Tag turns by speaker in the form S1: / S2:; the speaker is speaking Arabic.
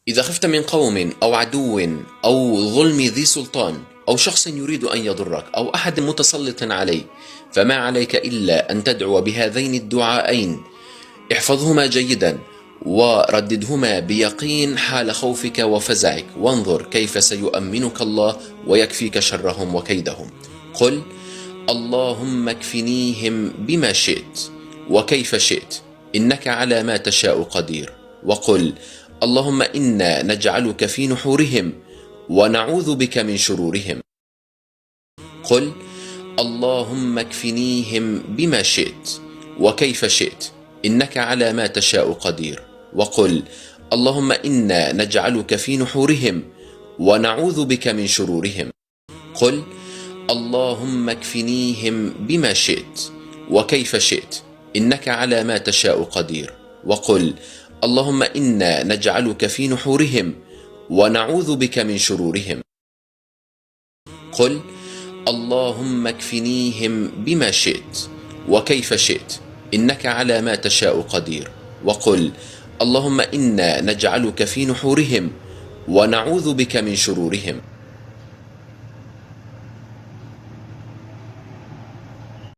S1: إذا خفت من قوم أو عدو أو ظلم ذي سلطان أو شخص يريد أن يضرك أو أحد متسلط عليك، فما عليك إلا أن تدعو بهذين الدعائين. احفظهما جيدا ورددهما بيقين حال خوفك وفزعك، وانظر كيف سيؤمنك الله ويكفيك شرهم وكيدهم. قل: اللهم اكفنيهم بما شئت وكيف شئت، إنك على ما تشاء قدير. وقل: اللهم إنا نجعلك في نحورهم ونعوذ بك من شرورهم. قل: اللهم اكفنيهم بما شئت وكيف شئت، إنك على ما تشاء قدير. وقل: اللهم إنا نجعلك في نحورهم ونعوذ بك من شرورهم. قل: اللهم اكفنيهم بما شئت وكيف شئت، إنك على ما تشاء قدير. وقل: اللهم إنا نجعلك في نحورهم ونعوذ بك من شرورهم. قل: اللهم اكفنيهم بما شئت وكيف شئت، إنك على ما تشاء قدير. وقل: اللهم إنا نجعلك في نحورهم ونعوذ بك من شرورهم.